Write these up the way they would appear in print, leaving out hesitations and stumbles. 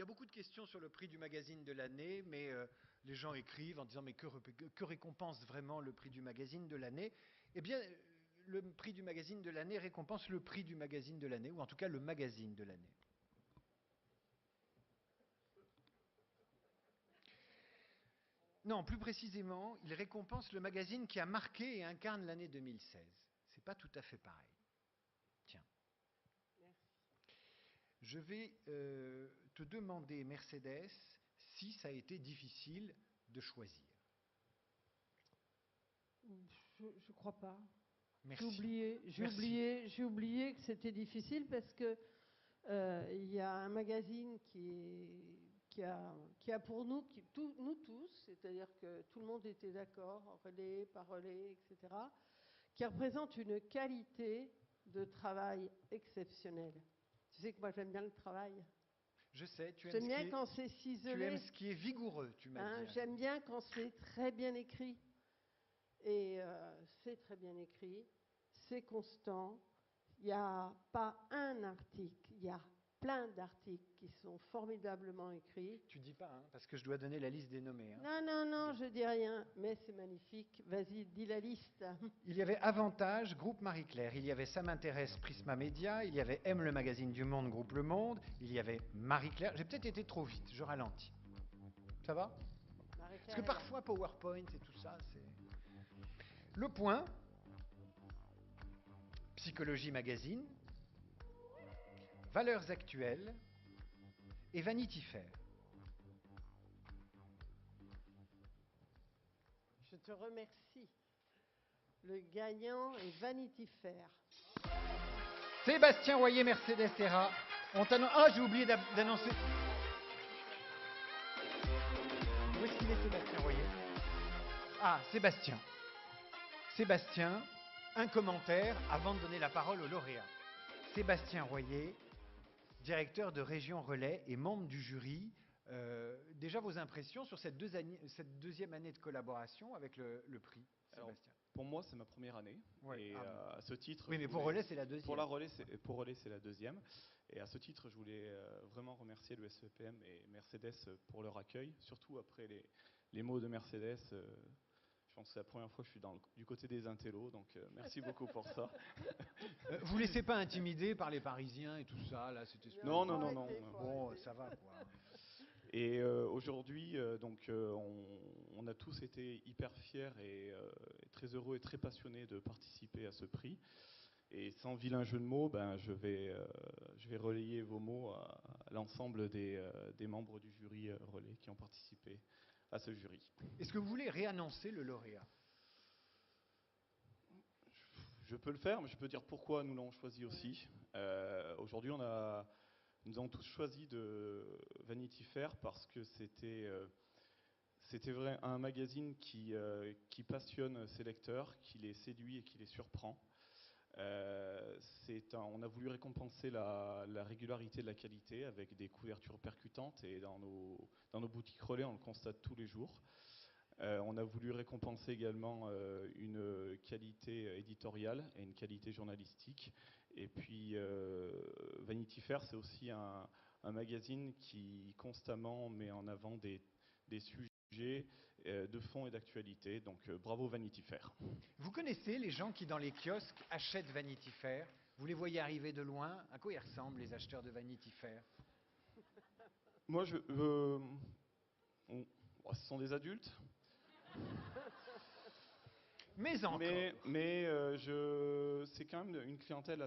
y a beaucoup de questions sur le prix du magazine de l'année, mais les gens écrivent en disant mais que récompense vraiment le prix du magazine de l'année? Eh bien, le prix du magazine de l'année récompense le prix du magazine de l'année, ou en tout cas le magazine de l'année. Non, plus précisément, il récompense le magazine qui a marqué et incarne l'année 2016. C'est pas tout à fait pareil. Tiens. Je vais te demander, Mercedes, si ça a été difficile de choisir. Je crois pas. Merci. J'ai oublié que c'était difficile parce que il y a un magazine qui a pour nous, nous tous, c'est-à-dire que tout le monde était d'accord, relais, par relais, etc., qui représente une qualité de travail exceptionnelle. Tu sais que moi j'aime bien le travail. Je sais, J'aime bien quand c'est ciselé. Tu aimes ce qui est vigoureux, tu m'as dit. J'aime bien quand c'est très bien écrit. Et c'est très bien écrit, c'est constant. Il n'y a pas un article, il y a plein d'articles qui sont formidablement écrits. Tu dis pas, hein, parce que je dois donner la liste des nommés. Hein. Non, je dis rien, mais c'est magnifique. Vas-y, dis la liste. Il y avait Avantage, Groupe Marie-Claire. Il y avait Ça m'intéresse, Prisma Média. Il y avait M, le magazine du Monde, Groupe Le Monde. Il y avait Marie-Claire. J'ai peut-être été trop vite, je ralentis. Ça va? Parce que parfois, PowerPoint et tout ça, c'est... Le Point, Psychologie Magazine, Valeurs Actuelles et Vanity Fair. Je te remercie. Le gagnant est Vanity Fair. Sébastien Royer, Mercedes Serra. J'ai oublié d'annoncer. Où est-ce qu'il est, Sébastien Royer? Ah, Sébastien, un commentaire avant de donner la parole au lauréat. Sébastien Royer, directeur de Région Relais et membre du jury. Déjà vos impressions sur cette deuxième année de collaboration avec le prix, Sébastien? Alors, pour moi, c'est ma première année. Ouais, et à ce titre, oui, mais pour Relais, c'est la deuxième. Pour Relais, c'est la deuxième. Et à ce titre, je voulais vraiment remercier le SEPM et Mercedes pour leur accueil, surtout après les mots de Mercedes. Je pense que c'est la première fois que je suis du côté des intellos, donc merci beaucoup pour ça. Vous laissez pas intimider par les Parisiens et tout ça, là, c'était... Non. Bon, ça va, quoi. Et aujourd'hui, on a tous été hyper fiers et très heureux et très passionnés de participer à ce prix. Et sans vilain jeu de mots, je vais relayer vos mots à l'ensemble des membres du jury Relais qui ont participé à ce jury. Est-ce que vous voulez réannoncer le lauréat? Je peux le faire, mais je peux dire pourquoi nous l'avons choisi aussi. Aujourd'hui, nous avons tous choisi de Vanity Fair parce que c'était un magazine qui passionne ses lecteurs, qui les séduit et qui les surprend. On a voulu récompenser la régularité de la qualité avec des couvertures percutantes et dans nos boutiques Relais, on le constate tous les jours. On a voulu récompenser également une qualité éditoriale et une qualité journalistique. Et puis Vanity Fair, c'est aussi un magazine qui constamment met en avant des sujets de fond et d'actualité. Donc bravo Vanity Fair. Vous connaissez les gens qui dans les kiosques achètent Vanity Fair? Vous les voyez arriver de loin? À quoi ils ressemblent les acheteurs de Vanity Fair? Moi, ce sont des adultes. Mais encore. C'est quand même une clientèle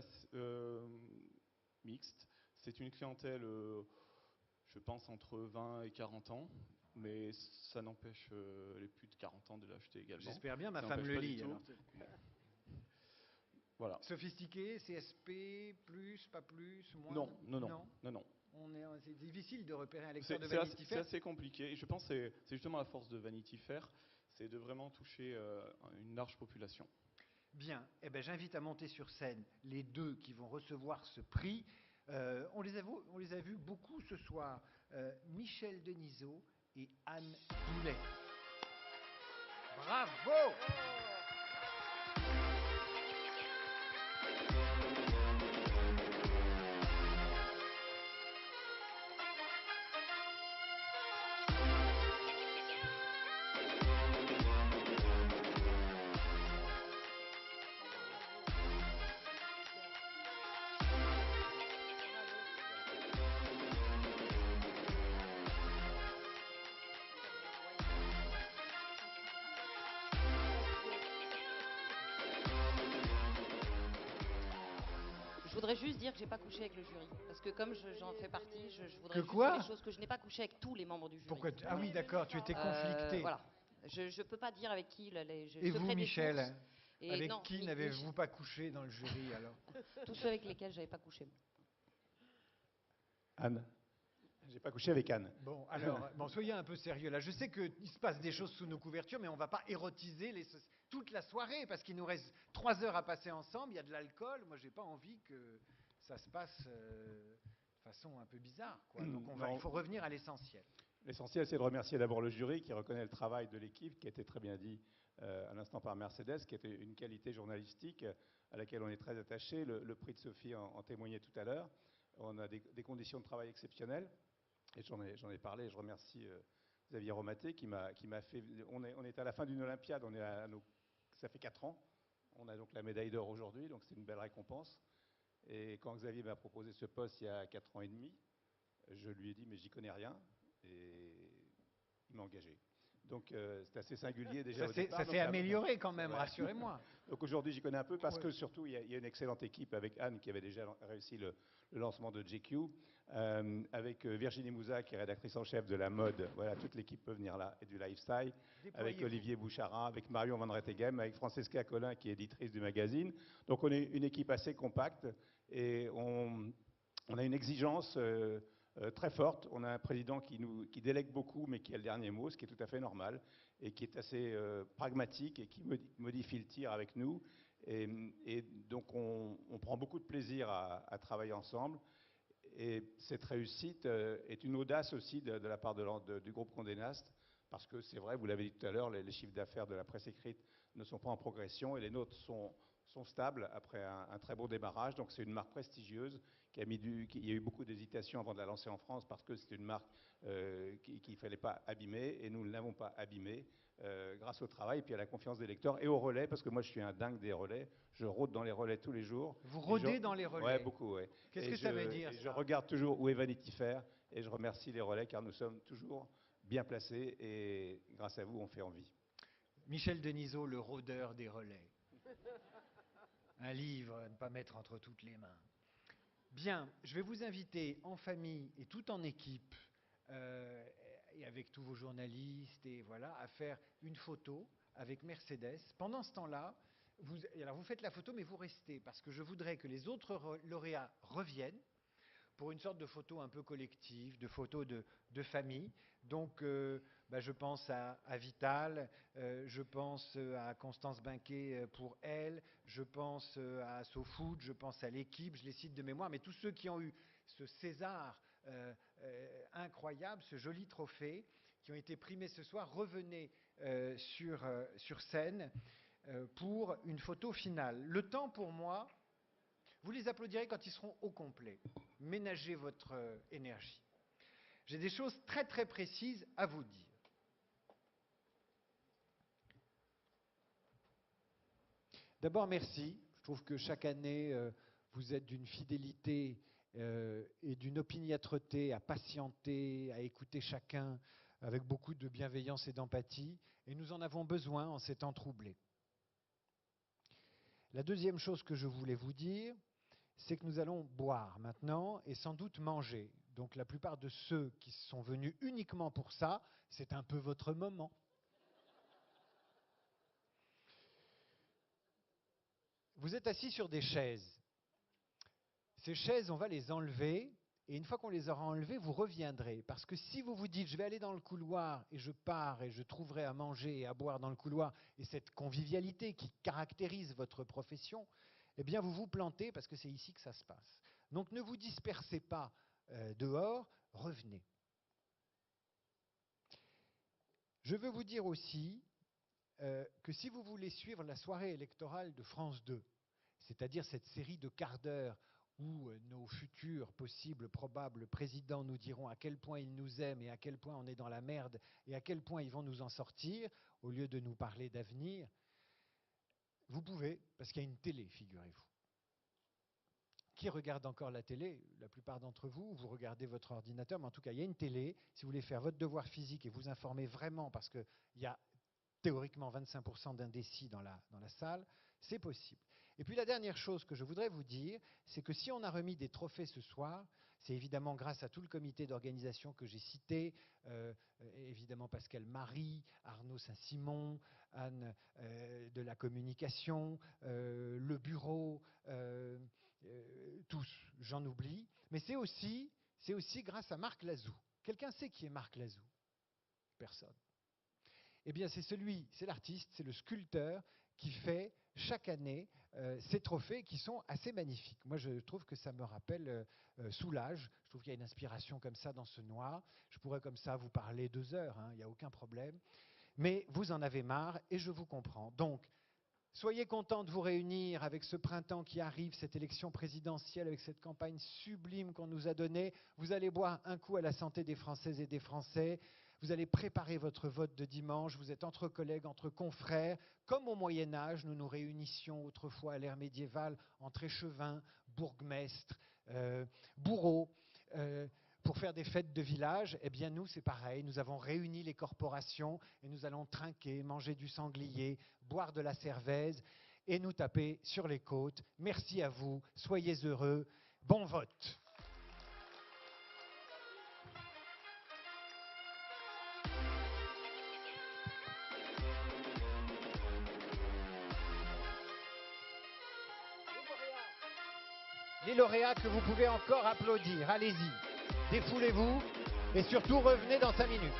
mixte. C'est une clientèle, je pense, entre 20 et 40 ans. Mais ça n'empêche les plus de 40 ans de l'acheter également. J'espère bien, ma femme le lit. Alors. Voilà. Sophistiqué, CSP, plus, pas plus, moins? Non. C'est difficile de repérer un lecteur de Vanity Fair. C'est assez compliqué. Et je pense que c'est justement la force de Vanity Fair, c'est de vraiment toucher une large population. Bien. J'invite à monter sur scène les deux qui vont recevoir ce prix. On les a vus beaucoup ce soir. Michel Denisot et Anne Boulet. Bravo! voudrais juste dire que j'ai pas couché avec le jury. Parce que comme j'en fais partie, je voudrais Que juste quoi dire les choses que je n'ai pas couché avec tous les membres du jury. Pourquoi Ah oui, d'accord, tu étais conflicté. Voilà. Je peux pas dire avec qui Et vous, secret des Michel, sources. Et avec non, qui n'avez-vous pas couché dans le jury alors? Tous ceux avec lesquels j'avais pas couché. Anne. J'ai pas couché avec Anne. Bon, alors, bon, soyez un peu sérieux là. Je sais qu'il se passe des choses sous nos couvertures, mais on va pas érotiser toute la soirée parce qu'il nous reste 3 heures à passer ensemble. Il y a de l'alcool. Moi, j'ai pas envie que ça se passe de façon un peu bizarre, quoi. Donc, il faut revenir à l'essentiel. L'essentiel, c'est de remercier d'abord le jury qui reconnaît le travail de l'équipe, qui a été très bien dit à l'instant par Mercedes, qui était une qualité journalistique à laquelle on est très attaché. Le prix de Sophie en témoignait tout à l'heure. On a des conditions de travail exceptionnelles. Et j'en ai parlé, je remercie Xavier Romaté qui m'a fait... On est à la fin d'une Olympiade, ça fait 4 ans. On a donc la médaille d'or aujourd'hui, donc c'est une belle récompense. Et quand Xavier m'a proposé ce poste il y a 4 ans et demi, je lui ai dit, mais j'y connais rien. Et il m'a engagé. Donc c'est assez singulier déjà au départ. Ça s'est amélioré quand même, rassurez-moi. Donc aujourd'hui j'y connais un peu parce que surtout il y a une excellente équipe avec Anne qui avait déjà réussi le lancement de GQ, avec Virginie Mouza qui est rédactrice en chef de la mode, voilà, toute l'équipe peut venir là, et du lifestyle, avec Olivier Bouchara, avec Marion Van Rettegem, avec Francesca Collin qui est éditrice du magazine. Donc on est une équipe assez compacte et on a une exigence très forte. On a un président qui délègue beaucoup, mais qui a le dernier mot, ce qui est tout à fait normal, et qui est assez pragmatique et qui modifie le tir avec nous. Et donc, on prend beaucoup de plaisir à travailler ensemble. Et cette réussite est une audace aussi de la part du groupe Condé Nast, parce que c'est vrai, vous l'avez dit tout à l'heure, les chiffres d'affaires de la presse écrite ne sont pas en progression et les nôtres sont stables après un très beau démarrage. Donc c'est une marque prestigieuse il y a eu beaucoup d'hésitations avant de la lancer en France parce que c'est une marque qu'il ne fallait pas abîmer et nous ne l'avons pas abîmée grâce au travail et puis à la confiance des lecteurs et au relais, parce que moi je suis un dingue des relais. Je rôde dans les relais tous les jours. Vous rôdez dans les relais? Ouais, beaucoup, ouais. Qu'est-ce que ça veut dire ça? Je regarde toujours où est Vanity Fair et je remercie les relais car nous sommes toujours bien placés et grâce à vous on fait envie. Michel Denisot, le rôdeur des relais. Un livre à ne pas mettre entre toutes les mains. Bien, je vais vous inviter en famille et tout en équipe, et avec tous vos journalistes, et voilà, à faire une photo avec Mercedes. Pendant ce temps-là, vous faites la photo, mais vous restez, parce que je voudrais que les autres lauréats reviennent pour une sorte de photo un peu collective, de photo de famille. Donc, je pense à Vital, je pense à Constance Binquet pour elle, je pense à SoFood, je pense à l'équipe, je les cite de mémoire, mais tous ceux qui ont eu ce César incroyable, ce joli trophée, qui ont été primés ce soir, revenez sur scène pour une photo finale. Le temps pour moi, vous les applaudirez quand ils seront au complet. Ménagez votre énergie. J'ai des choses très très précises à vous dire. D'abord, merci. Je trouve que chaque année, vous êtes d'une fidélité et d'une opiniâtreté à patienter, à écouter chacun avec beaucoup de bienveillance et d'empathie. Et nous en avons besoin en ces temps troublés. La deuxième chose que je voulais vous dire, c'est que nous allons boire maintenant et sans doute manger. Donc la plupart de ceux qui sont venus uniquement pour ça, c'est un peu votre moment. Vous êtes assis sur des chaises. Ces chaises, on va les enlever, et une fois qu'on les aura enlevées, vous reviendrez. Parce que si vous vous dites, je vais aller dans le couloir, et je pars, et je trouverai à manger et à boire dans le couloir, et cette convivialité qui caractérise votre profession, eh bien vous vous plantez parce que c'est ici que ça se passe. Donc ne vous dispersez pas dehors, revenez. Je veux vous dire aussi que si vous voulez suivre la soirée électorale de France 2, c'est-à-dire cette série de quarts d'heure où nos futurs possibles, probables présidents nous diront à quel point ils nous aiment et à quel point on est dans la merde et à quel point ils vont nous en sortir, au lieu de nous parler d'avenir, vous pouvez, parce qu'il y a une télé, figurez-vous. Qui regarde encore la télé? La plupart d'entre vous, vous regardez votre ordinateur, mais en tout cas, il y a une télé. Si vous voulez faire votre devoir physique et vous informer vraiment, parce qu'il y a théoriquement 25% d'indécis dans la salle, c'est possible. Et puis la dernière chose que je voudrais vous dire, c'est que si on a remis des trophées ce soir, c'est évidemment grâce à tout le comité d'organisation que j'ai cité, évidemment Pascal Marie, Arnaud Saint-Simon, Anne de la communication, le bureau, tous, j'en oublie. Mais c'est aussi grâce à Marc Lazou. Quelqu'un sait qui est Marc Lazou? Personne. Eh bien, c'est l'artiste, c'est le sculpteur qui fait chaque année ces trophées qui sont assez magnifiques. Moi, je trouve que ça me rappelle Soulage. Je trouve qu'il y a une inspiration comme ça dans ce noir. Je pourrais comme ça vous parler 2 heures, il n'y a aucun problème. Mais vous en avez marre et je vous comprends. Donc, soyez contents de vous réunir avec ce printemps qui arrive, cette élection présidentielle, avec cette campagne sublime qu'on nous a donnée. Vous allez boire un coup à la santé des Françaises et des Français. Vous allez préparer votre vote de dimanche. Vous êtes entre collègues, entre confrères. Comme au Moyen-Âge, nous nous réunissions autrefois à l'ère médiévale entre échevins, bourgmestres, bourreaux, pour faire des fêtes de village. Eh bien, nous, c'est pareil. Nous avons réuni les corporations et nous allons trinquer, manger du sanglier, boire de la cervèse et nous taper sur les côtes. Merci à vous. Soyez heureux. Bon vote. Les lauréats que vous pouvez encore applaudir. Allez-y, défoulez-vous et surtout revenez dans 5 minutes.